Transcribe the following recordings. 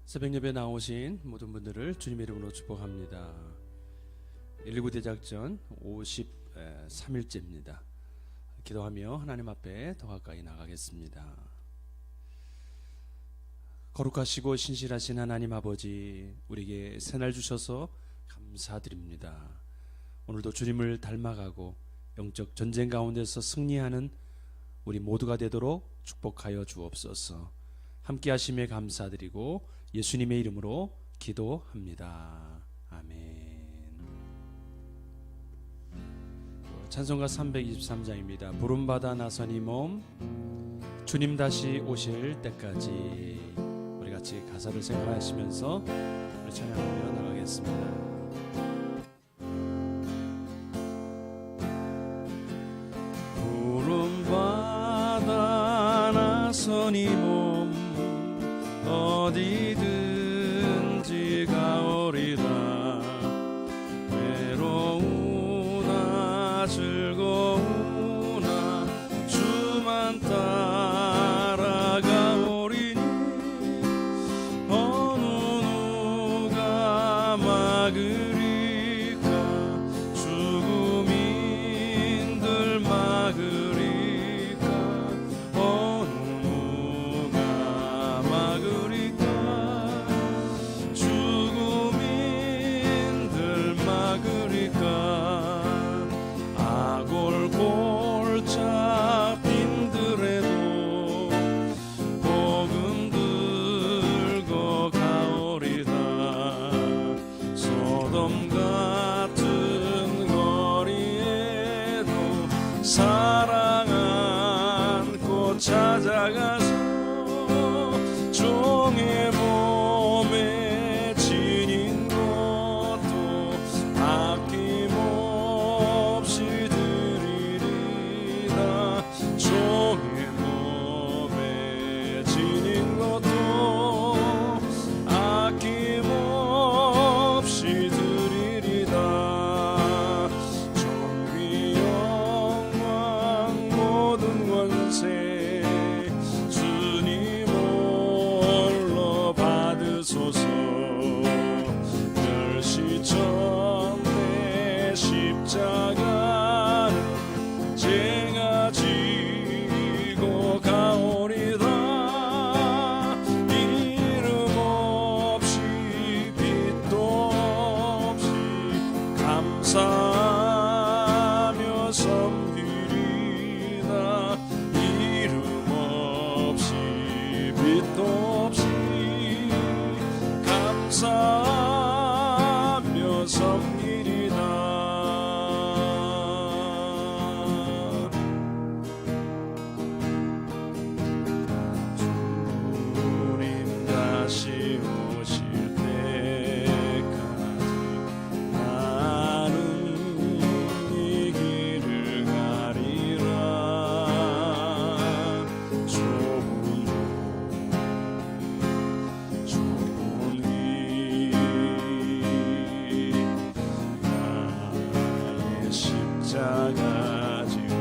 새벽 예배 나오신 모든 분들을 주님의 이름으로 축복합니다. 119 대작전 53일째입니다. 기도하며 하나님 앞에 더 가까이 나가겠습니다. 거룩하시고 신실하신 하나님 아버지, 우리에게 새날 주셔서 감사드립니다. 오늘도 주님을 닮아가고 영적 전쟁 가운데서 승리하는 우리 모두가 되도록 축복하여 주옵소서. 함께 하심에 감사드리고 예수님의 이름으로 기도합니다. 아멘. 찬송가 323장입니다. 부름받아 나선 이 몸, 주님 다시 오실 때까지. 우리 같이 가사를 생각하시면서 우리 찬양하며 나가겠습니다. 부름받아 나선 이 몸, 어디든지 가오리다. 외로우나 즐거우나 주만 따라가오리니 어느 누가 막으리까. 죽음인들 막으리까. 어느 누가 막으리까. 죽음인들 막으리까. 아골골짝 빈들에도 복음 들고 가오리다. 소돔 같은 거리에도 사랑 안고 찾아가서 종의 몸에 지닌 것도 아낌없이 드리리라. 종의 몸에 지닌 것도 아낌없이 드리리다. 존귀 영광 모든 권세 주님 홀로 받으소서. 멸시천대 십자가는 제가 지고 가오리다. 이름 없이 빛도 없이 감사하며 섬기리다. 이름 없이 빛도 없이 감사하며 섬기리다. 주님 다시 오실 때까지 나는 이 길을 가리라. 좋은 길 나의 십자가 지고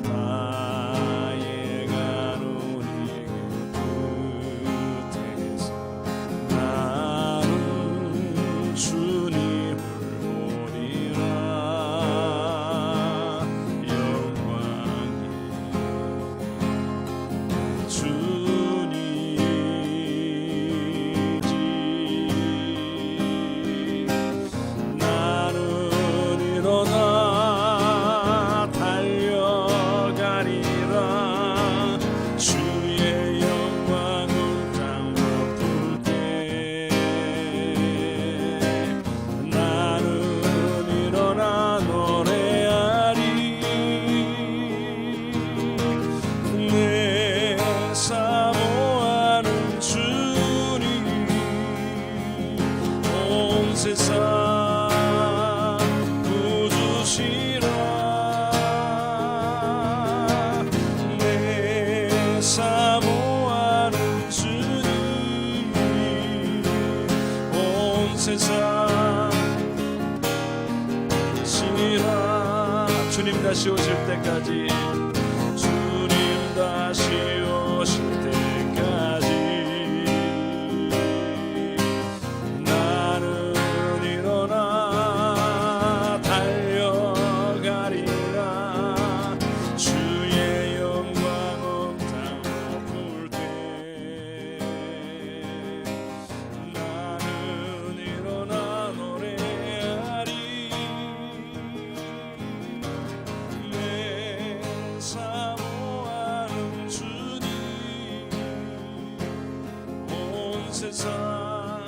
나의 가는 이 끝에서 나는 주님을 보리라. 영광이 주님이지. 나는 일어나 달려가리라. 주의 영광을 장덮을 때 나는 일어나 노래하리. 내 사모하는 주님 온 세상 구주시라. 내 사모하는 주님 온 세상 신이라. 주님 다시 오실 때까지, 주님 다시 오실 때까지 세상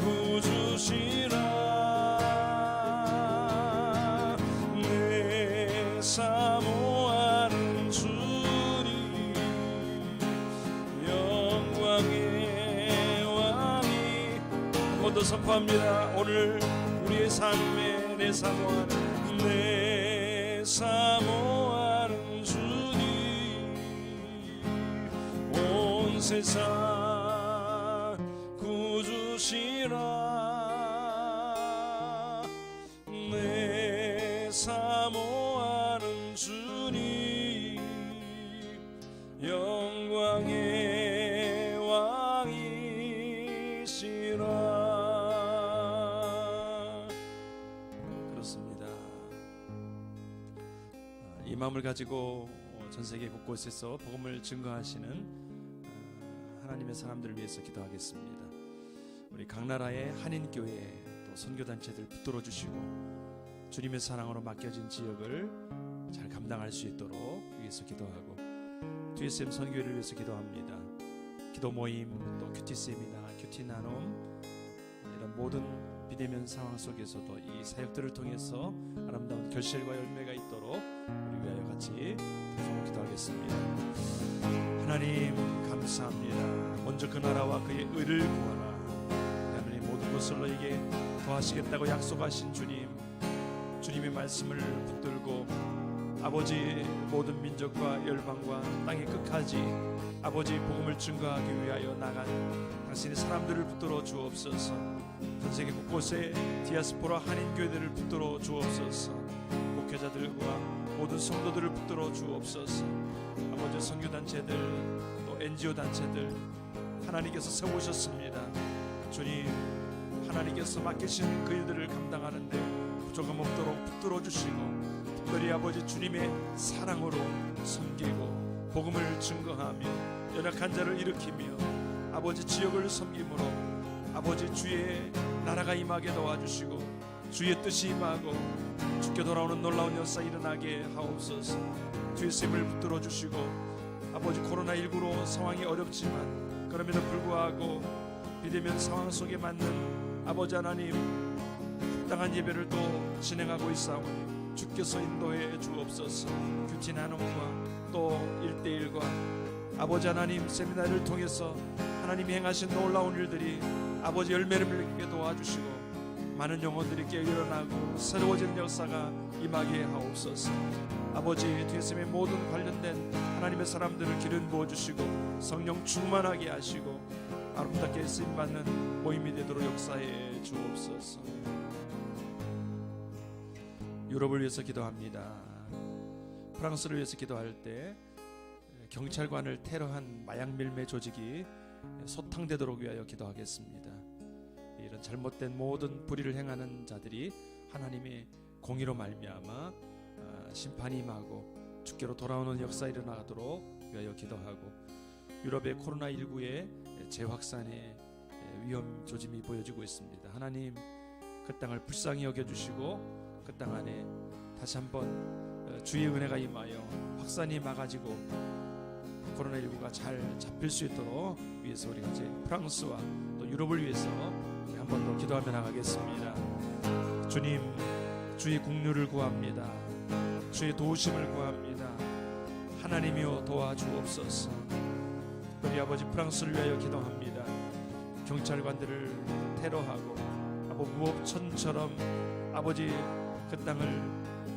구주시라 내 사모하는 주님 영광의 왕이 한 번 더 선포합니다. 오늘 우리의 삶에 내 사모하는 주님 온 세상 구주시라 내 사모하는 주님 영광의 왕이시라. 이 마음을 가지고 전 세계 곳곳에서 복음을 증거하시는 하나님의 사람들을 위해서 기도하겠습니다. 우리 각 나라의 한인교회 또 선교단체들 붙들어 주시고 주님의 사랑으로 맡겨진 지역을 잘 감당할 수 있도록 위해서 기도하고 GSM 선교회를 위해서 기도합니다. 기도 모임 또 큐티 세미나, 큐티 나눔 이런 모든 비대면 상황 속에서도 이 사역들을 통해서 아름다운 결실과 열매가 있도록 우리 위하여 같이 서로 기도하겠습니다. 하나님 감사합니다. 먼저 그 나라와 그의 의를 구하라. 하나님 모든 것을 너에게 더하시겠다고 약속하신 주님, 주님의 말씀을 붙들고 아버지 모든 민족과 열방과 땅의 끝까지 아버지 복음을 증거하기 위하여 나간 당신의 사람들을 붙들어 주옵소서. 전 세계 곳곳에 디아스포라 한인교회들을 붙들어 주옵소서. 목회자들과 모든 성도들을 붙들어 주옵소서. 아버지 선교단체들 또 NGO 단체들 하나님께서 세우셨습니다. 주님 하나님께서 맡기신 그 일들을 감당하는데 부족함 없도록 붙들어 주시고 특별히 아버지 주님의 사랑으로 섬기고 복음을 증거하며 연약한 자를 일으키며 아버지 지역을 섬김으로 아버지 주의 나라가 임하게 도와주시고 주의 뜻이 임하고 주께 돌아오는 놀라운 역사 일어나게 하옵소서. 주의 씀을 붙들어 주시고 아버지 코로나19로 상황이 어렵지만 그럼에도 불구하고 비대면 상황 속에 맞는 아버지 하나님 합당한 예배를 또 진행하고 있사오니 주께서 인도해 주옵소서. 큐티 나눔과 또 1대1과 아버지 하나님 세미나를 통해서 하나님이 행하신 놀라운 일들이 아버지 열매를 맺게 도와주시고 많은 영혼들이 깨어 일어나고 새로워지는 역사가 임하게 하옵소서. 아버지 DSM의 모든 관련된 하나님의 사람들을 기름 부어주시고 성령 충만하게 하시고 아름답게 쓰임받는 모임이 되도록 역사해 주옵소서. 유럽을 위해서 기도합니다. 프랑스를 위해서 기도할 때 경찰관을 테러한 마약 밀매 조직이 소탕되도록 위하여 기도하겠습니다. 이런 잘못된 모든 불의를 행하는 자들이 하나님의 공의로 말미암아 심판이 임하고 주께로 돌아오는 역사 일어나도록 위하여 기도하고 유럽의 코로나19의 재확산의 위험 조짐이 보여지고 있습니다. 하나님 그 땅을 불쌍히 여겨주시고 그 땅 안에 다시 한번 주의 은혜가 임하여 확산이 막아지고 코로나19가 잘 잡힐 수 있도록 위해서 우리가 이제 프랑스와 또 유럽을 위해서 한 번 더 기도하며 나가겠습니다. 주님 주의 국류를 구합니다. 주의 도우심을 구합니다. 하나님이여 도와주옵소서. 특별히 아버지 프랑스를 위하여 기도합니다. 경찰관들을 테러하고 무법천처럼 아버지 그 땅을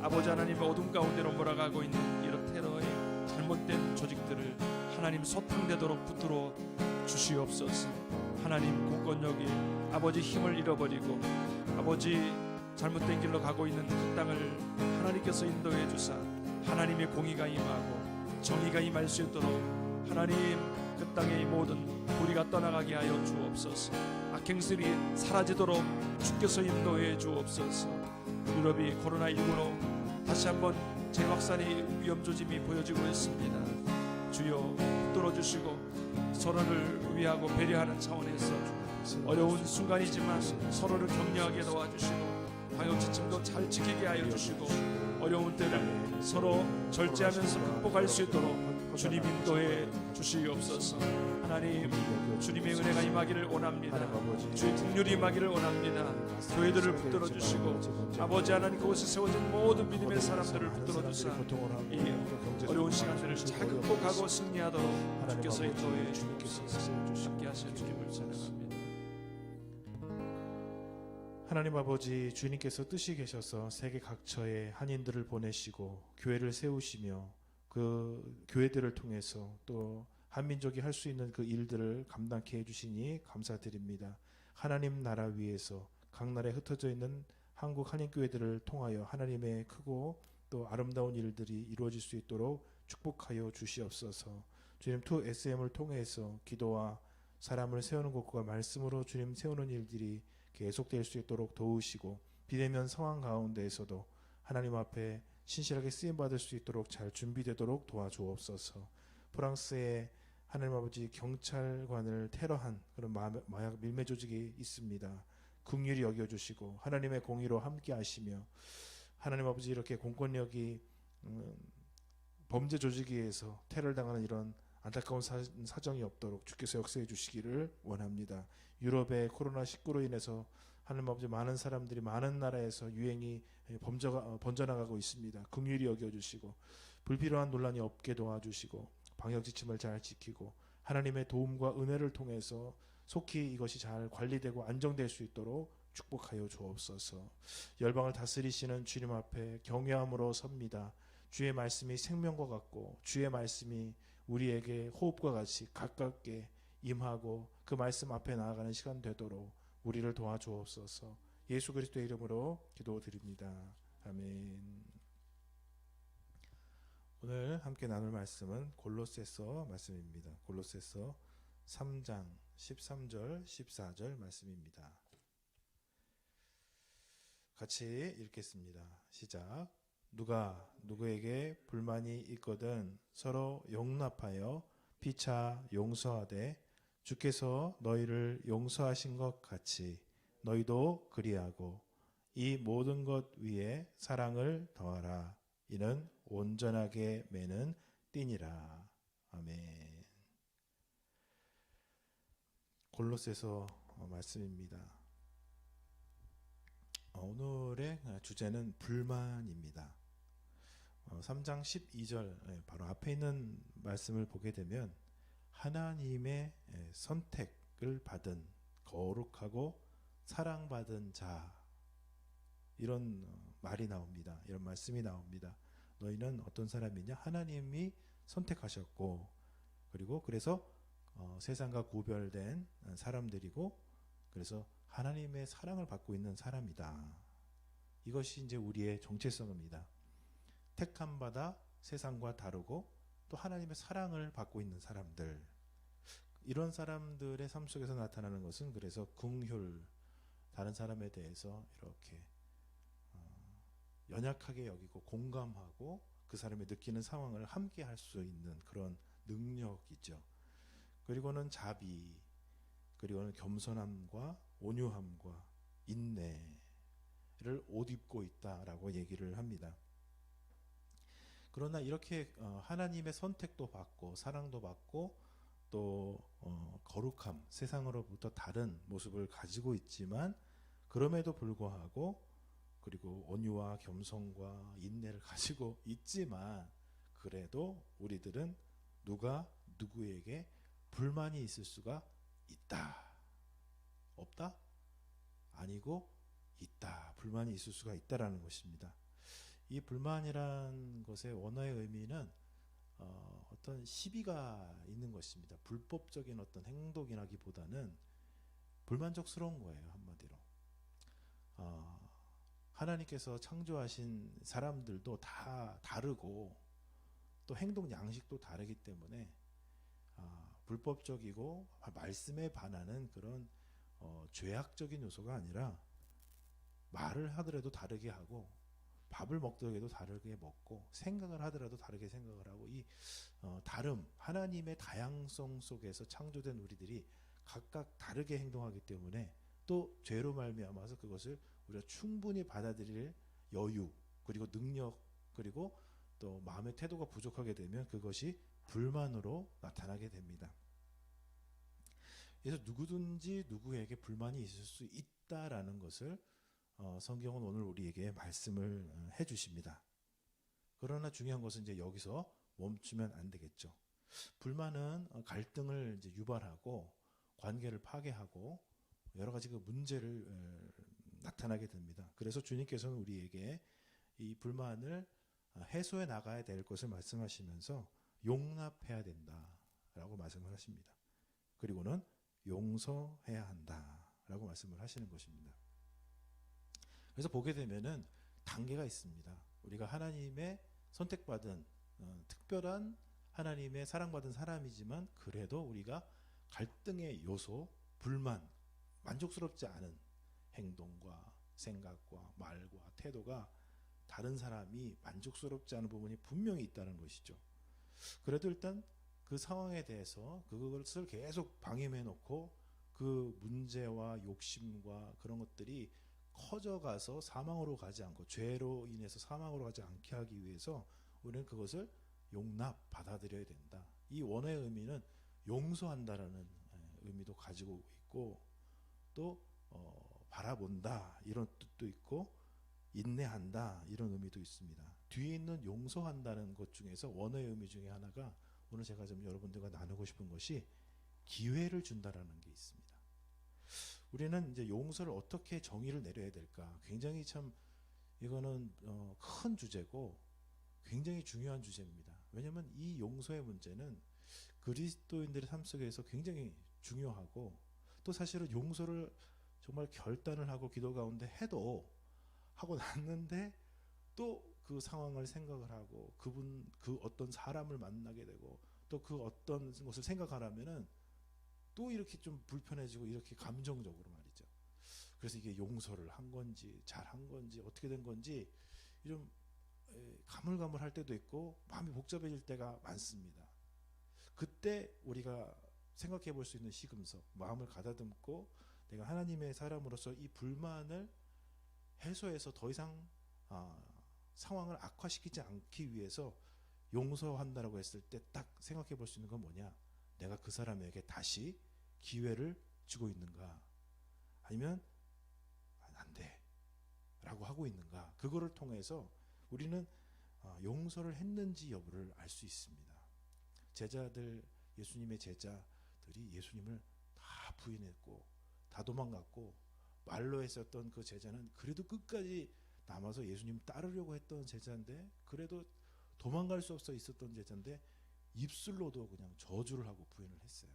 아버지 하나님의 어둠 가운데로 몰아가고 있는 이런 테러의 잘못된 조직들을 하나님 소탕되도록 붙들어 주시옵소서. 하나님 국권력이 아버지 힘을 잃어버리고 아버지 잘못된 길로 가고 있는 그 땅을 하나님께서 인도해 주사 하나님의 공의가 임하고 정의가 임할 수 있도록 하나님 그 땅의 모든 불의가 떠나가게 하여 주옵소서. 악행들이 사라지도록 주께서 인도해 주옵소서. 유럽이 코로나19로 다시 한번 재확산의 위험 조짐이 보여지고 있습니다. 주여 붙들어 주시고 서로를 위하고 배려하는 차원에서 어려운 순간이지만 서로를 격려하게 도와주시고 방역지침도 잘 지키게 하여 주시고 어려운 때를 서로 절제하면서 극복할 수 있도록 주님 인도해 주시옵소서. 하나님, 주님의 은혜가 임하기를 원합니다. 주의 긍휼이 임하기를 원합니다. 교회들을 붙들어 주시고 아버지 하나님 그곳에 세워진 모든 믿음의 사람들을 붙들어 주사 이 어려운 시간들을 잘 극복하고 승리하도록 주께서 인도해 주옵소서. 함께 하실 주님을 찬양합니다. 하나님 아버지, 주님께서 뜻이 계셔서 세계 각처에 한인들을 보내시고 교회를 세우시며 그 교회들을 통해서 또 한민족이 할 수 있는 그 일들을 감당케 해주시니 감사드립니다. 하나님 나라 위에서 각 나라에 흩어져 있는 한국 한인교회들을 통하여 하나님의 크고 또 아름다운 일들이 이루어질 수 있도록 축복하여 주시옵소서. 주님, 2SM을 통해서 기도와 사람을 세우는 것과 말씀으로 주님 세우는 일들이 계속될 수 있도록 도우시고 비대면 상황 가운데에서도 하나님 앞에 신실하게 쓰임받을 수 있도록 잘 준비되도록 도와주옵소서. 프랑스에 하나님 아버지 경찰관을 테러한 그런 마약 밀매 조직이 있습니다. 긍휼히 여겨주시고 하나님의 공의로 함께 하시며 하나님 아버지 이렇게 공권력이 범죄 조직에 의해서 테러를 당하는 이런 안타까운 사정이 없도록 주께서 역사해 주시기를 원합니다. 유럽의 코로나19로 인해서 하나님 아버지 많은 사람들이 많은 나라에서 유행이 번져나가고 있습니다. 긍휼히 여겨주시고 불필요한 논란이 없게 도와주시고 방역 지침을 잘 지키고 하나님의 도움과 은혜를 통해서 속히 이것이 잘 관리되고 안정될 수 있도록 축복하여 주옵소서. 열방을 다스리시는 주님 앞에 경외함으로 섭니다. 주의 말씀이 생명과 같고 주의 말씀이 우리에게 호흡과 같이 가깝게 임하고 그 말씀 앞에 나아가는 시간 되도록 우리를 도와주옵소서. 예수 그리스도의 이름으로 기도드립니다. 아멘. 오늘 함께 나눌 말씀은 골로새서 말씀입니다. 골로새서 3장 13절 14절 말씀입니다. 같이 읽겠습니다. 시작. 누가 누구에게 불만이 있거든 서로 용납하여 피차 용서하되 주께서 너희를 용서하신 것 같이 너희도 그리하고 이 모든 것 위에 사랑을 더하라. 이는 온전하게 매는 띠니라. 아멘. 골로새서 말씀입니다. 오늘의 주제는 불만입니다. 3장 12절 바로 앞에 있는 말씀을 보게 되면 하나님의 선택을 받은 거룩하고 사랑받은 자, 이런 말이 나옵니다. 이런 말씀이 나옵니다. 너희는 어떤 사람이냐? 하나님이 선택하셨고 그리고 그래서 세상과 구별된 사람들이고 그래서 하나님의 사랑을 받고 있는 사람이다. 이것이 이제 우리의 정체성입니다. 택함 받아 세상과 다르고 또 하나님의 사랑을 받고 있는 사람들, 이런 사람들의 삶 속에서 나타나는 것은 그래서 긍휼, 다른 사람에 대해서 이렇게 연약하게 여기고 공감하고 그 사람이 느끼는 상황을 함께 할 수 있는 그런 능력이죠. 그리고는 자비, 그리고는 겸손함과 온유함과 인내를 옷 입고 있다라고 얘기를 합니다. 그러나 이렇게 하나님의 선택도 받고 사랑도 받고 또 거룩함, 세상으로부터 다른 모습을 가지고 있지만 그럼에도 불구하고 그리고 온유와 겸손과 인내를 가지고 있지만 그래도 우리들은 누가 누구에게 불만이 있을 수가 있다. 없다? 아니고 있다. 불만이 있을 수가 있다라는 것입니다. 이 불만이란 것의 원어의 의미는 어떤 시비가 있는 것입니다. 불법적인 어떤 행동이라기보다는 불만족스러운 거예요. 한마디로. 하나님께서 창조하신 사람들도 다 다르고 또 행동 양식도 다르기 때문에 불법적이고 말씀에 반하는 그런 죄악적인 요소가 아니라 말을 하더라도 다르게 하고 밥을 먹더라도 다르게 먹고 생각을 하더라도 다르게 생각을 하고 이 다름, 하나님의 다양성 속에서 창조된 우리들이 각각 다르게 행동하기 때문에 또 죄로 말미암아서 그것을 우리가 충분히 받아들일 여유 그리고 능력 그리고 또 마음의 태도가 부족하게 되면 그것이 불만으로 나타나게 됩니다. 그래서 누구든지 누구에게 불만이 있을 수 있다라는 것을 성경은 오늘 우리에게 말씀을 해주십니다. 그러나 중요한 것은 이제 여기서 멈추면 안 되겠죠. 불만은 갈등을 이제 유발하고 관계를 파괴하고 여러 가지 그 문제를 나타나게 됩니다. 그래서 주님께서는 우리에게 이 불만을 해소해 나가야 될 것을 말씀하시면서 용납해야 된다라고 말씀을 하십니다. 그리고는 용서해야 한다라고 말씀을 하시는 것입니다. 그래서 보게 되면은 단계가 있습니다. 우리가 하나님의 선택받은 특별한 하나님의 사랑받은 사람이지만 그래도 우리가 갈등의 요소, 불만, 만족스럽지 않은 행동과 생각과 말과 태도가 다른 사람이 만족스럽지 않은 부분이 분명히 있다는 것이죠. 그래도 일단 그 상황에 대해서 그것을 계속 방임해 놓고 그 문제와 욕심과 그런 것들이 커져가서 사망으로 가지 않고 죄로 인해서 사망으로 가지 않게 하기 위해서 우리는 그것을 용납, 받아들여야 된다. 이 원어의 의미는 용서한다라는 의미도 가지고 있고 또 바라본다 이런 뜻도 있고 인내한다 이런 의미도 있습니다. 뒤에 있는 용서한다는 것 중에서 원어의 의미 중에 하나가 오늘 제가 좀 여러분들과 나누고 싶은 것이 기회를 준다라는 게 있습니다. 우리는 이제 용서를 어떻게 정의를 내려야 될까? 굉장히 참 이거는 큰 주제고 굉장히 중요한 주제입니다. 왜냐하면 이 용서의 문제는 그리스도인들의 삶 속에서 굉장히 중요하고 또 사실은 용서를 정말 결단을 하고 기도 가운데 해도 하고 났는데 또 그 상황을 생각을 하고 그 어떤 사람을 만나게 되고 또 그 어떤 것을 생각하려면은 또 이렇게 좀 불편해지고 이렇게 감정적으로 말이죠. 그래서 이게 용서를 한 건지 잘한 건지 어떻게 된 건지 좀 가물가물할 때도 있고 마음이 복잡해질 때가 많습니다. 그때 우리가 생각해 볼 수 있는 시금석, 마음을 가다듬고 내가 하나님의 사람으로서 이 불만을 해소해서 더 이상 상황을 악화시키지 않기 위해서 용서한다라고 했을 때 딱 생각해 볼 수 있는 건 뭐냐? 내가 그 사람에게 다시 기회를 주고 있는가? 아니면 안 돼 라고 하고 있는가? 그거를 통해서 우리는 용서를 했는지 여부를 알 수 있습니다. 제자들, 예수님의 제자들이 예수님을 다 부인했고 다 도망갔고 말로 했었던 그 제자는 그래도 끝까지 남아서 예수님 따르려고 했던 제자인데 그래도 도망갈 수 없어 있었던 제자인데 입술로도 그냥 저주를 하고 부인을 했어요.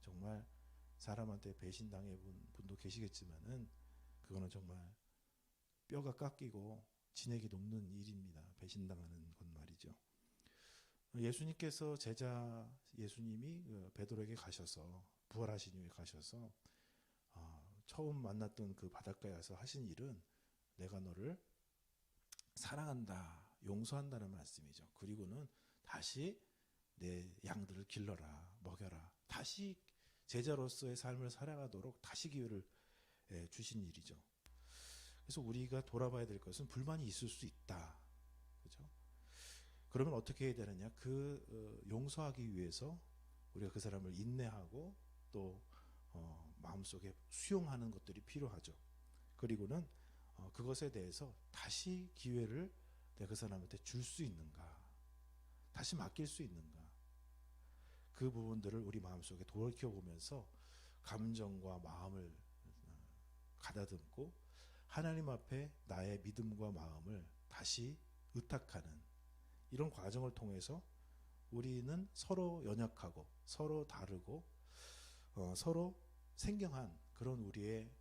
정말 사람한테 배신당해 본 분도 계시겠지만은 그거는 정말 뼈가 깎이고 진액이 녹는 일입니다. 배신당하는 건 말이죠. 예수님께서 제자 예수님이 베드로에게 가셔서 부활하신 이후에 가셔서 처음 만났던 그 바닷가에 와서 하신 일은 내가 너를 사랑한다, 용서한다는 말씀이죠. 그리고는 다시 내 양들을 길러라, 먹여라. 다시 제자로서의 삶을 살아가도록 다시 기회를 주신 일이죠. 그래서 우리가 돌아봐야 될 것은 불만이 있을 수 있다. 그렇죠? 그러면 어떻게 해야 되느냐? 용서하기 위해서 우리가 그 사람을 인내하고 또 마음속에 수용하는 것들이 필요하죠. 그리고는 그것에 대해서 다시 기회를 내가 그 사람한테 줄 수 있는가? 다시 맡길 수 있는가? 그 부분들을 우리 마음속에 돌이켜보면서 감정과 마음을 가다듬고 하나님 앞에 나의 믿음과 마음을 다시 의탁하는 이런 과정을 통해서 우리는 서로 연약하고 서로 다르고 서로 생경한 그런 우리의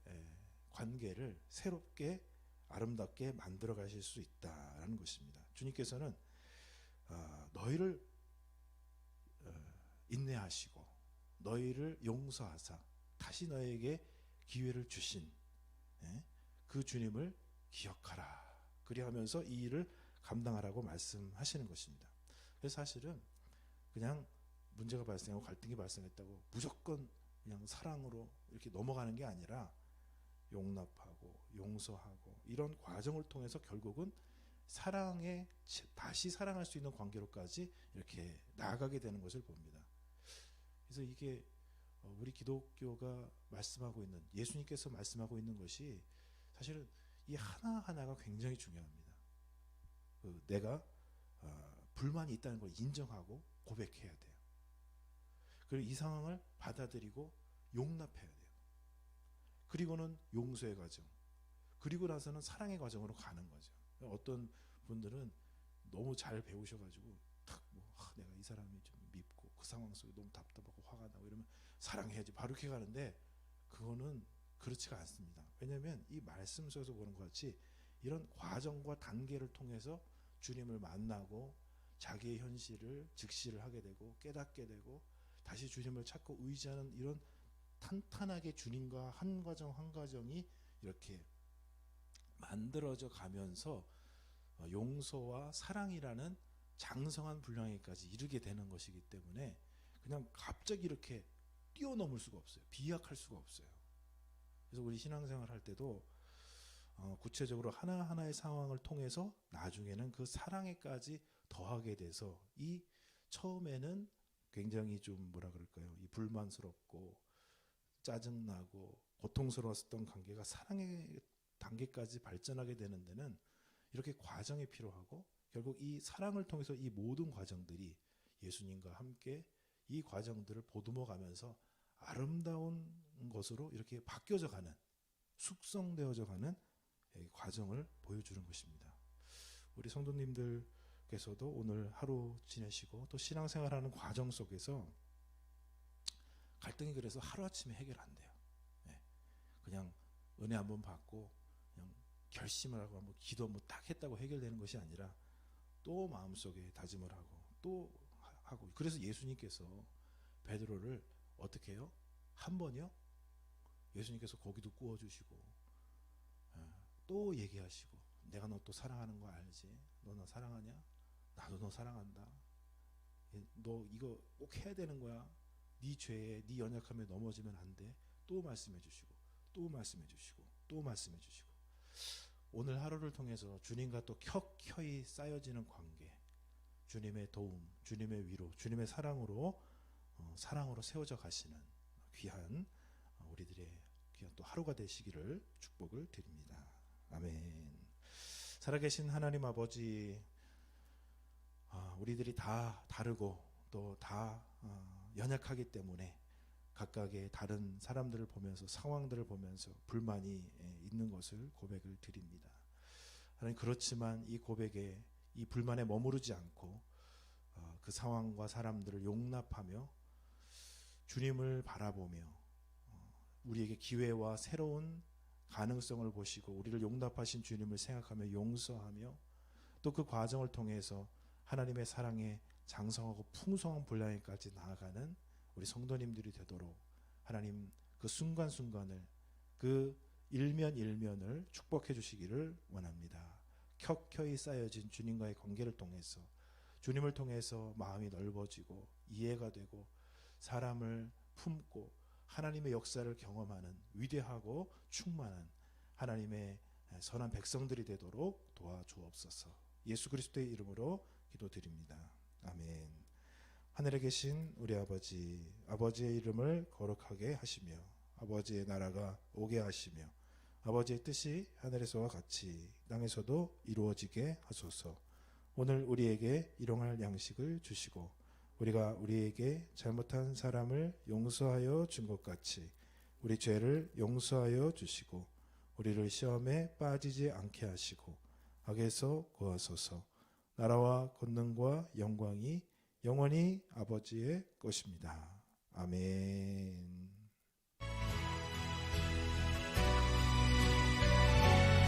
관계를 새롭게 아름답게 만들어 가실 수 있다라는 것입니다. 주님께서는 너희를 인내하시고 너희를 용서하사 다시 너에게 기회를 주신 그 주님을 기억하라. 그리하면서 이 일을 감당하라고 말씀하시는 것입니다. 그래서 사실은 그냥 문제가 발생하고 갈등이 발생했다고 무조건 그냥 사랑으로 이렇게 넘어가는 게 아니라 용납하고 용서하고 이런 과정을 통해서 결국은 사랑에 다시 사랑할 수 있는 관계로까지 이렇게 나아가게 되는 것을 봅니다. 그래서 이게 우리 기독교가 말씀하고 있는, 예수님께서 말씀하고 있는 것이 사실은 이 하나하나가 굉장히 중요합니다. 내가 불만이 있다는 걸 인정하고 고백해야 돼요. 그리고 이 상황을 받아들이고 용납해야 돼요. 그리고는 용서의 과정, 그리고 나서는 사랑의 과정으로 가는 거죠. 어떤 분들은 너무 잘 배우셔가지고 내가 이 사람이 좀 밉고 그 상황 속에 너무 답답하고 화가 나고 이러면 사랑해야지 바로 이렇게 가는데, 그거는 그렇지가 않습니다. 왜냐하면 이 말씀 속에서 보는 것 같이 이런 과정과 단계를 통해서 주님을 만나고 자기의 현실을 직시를 하게 되고 깨닫게 되고 다시 주님을 찾고 의지하는 이런 탄탄하게 주님과 한 과정 한 과정이 이렇게 만들어져 가면서 용서와 사랑이라는 장성한 분량에까지 이르게 되는 것이기 때문에 그냥 갑자기 이렇게 뛰어넘을 수가 없어요. 비약할 수가 없어요. 그래서 우리 신앙생활 할 때도 구체적으로 하나하나의 상황을 통해서 나중에는 그 사랑에까지 더하게 돼서, 이 처음에는 굉장히 좀 뭐라 그럴까요? 이 불만스럽고 짜증나고 고통스러웠던 관계가 사랑의 단계까지 발전하게 되는 데는 이렇게 과정이 필요하고, 결국 이 사랑을 통해서 이 모든 과정들이 예수님과 함께 이 과정들을 보듬어 가면서 아름다운 것으로 이렇게 바뀌어져 가는, 숙성되어져 가는 과정을 보여주는 것입니다. 우리 성도님들께서도 오늘 하루 지내시고 또 신앙생활하는 과정 속에서 갈등이 그래서 하루아침에 해결 안 돼요. 그냥 은혜 한번 받고 그냥 결심을 하고 한번 기도 한번 딱 했다고 해결되는 것이 아니라 또 마음속에 다짐을 하고 또 하고, 그래서 예수님께서 베드로를 어떻게 해요? 한 번이요? 예수님께서 고기도 구워주시고 또 얘기하시고, 내가 너 또 사랑하는 거 알지? 너 나 사랑하냐? 나도 너 사랑한다. 너 이거 꼭 해야 되는 거야. 네 죄에 네 연약함에 넘어지면 안 돼. 또 말씀해 주시고 또 말씀해 주시고 또 말씀해 주시고, 오늘 하루를 통해서 주님과 또 켜켜이 쌓여지는 관계, 주님의 도움, 주님의 위로, 주님의 사랑으로 세워져 가시는 귀한 우리들의 귀한 또 하루가 되시기를 축복을 드립니다. 아멘. 살아계신 하나님 아버지, 우리들이 다 다르고 또 다 연약하기 때문에 각각의 다른 사람들을 보면서, 상황들을 보면서 불만이 있는 것을 고백을 드립니다. 하나님, 그렇지만 이 고백에, 이 불만에 머무르지 않고 그 상황과 사람들을 용납하며 주님을 바라보며 우리에게 기회와 새로운 가능성을 보시고 우리를 용납하신 주님을 생각하며 용서하며, 또 그 과정을 통해서 하나님의 사랑에 장성하고 풍성한 분량에까지 나아가는 우리 성도님들이 되도록 하나님, 그 순간순간을, 그 일면일면을 축복해 주시기를 원합니다. 켜켜이 쌓여진 주님과의 관계를 통해서, 주님을 통해서 마음이 넓어지고 이해가 되고 사람을 품고 하나님의 역사를 경험하는 위대하고 충만한 하나님의 선한 백성들이 되도록 도와주옵소서. 예수 그리스도의 이름으로 기도드립니다. 아멘. 하늘에 계신 우리 아버지, 아버지의 이름을 거룩하게 하시며 아버지의 나라가 오게 하시며 아버지의 뜻이 하늘에서와 같이 땅에서도 이루어지게 하소서. 오늘 우리에게 일용할 양식을 주시고 우리가 우리에게 잘못한 사람을 용서하여 준 것 같이 우리 죄를 용서하여 주시고 우리를 시험에 빠지지 않게 하시고 악에서 구하소서. 나라와 권능과 영광이 영원히 아버지의 것입니다. 아멘.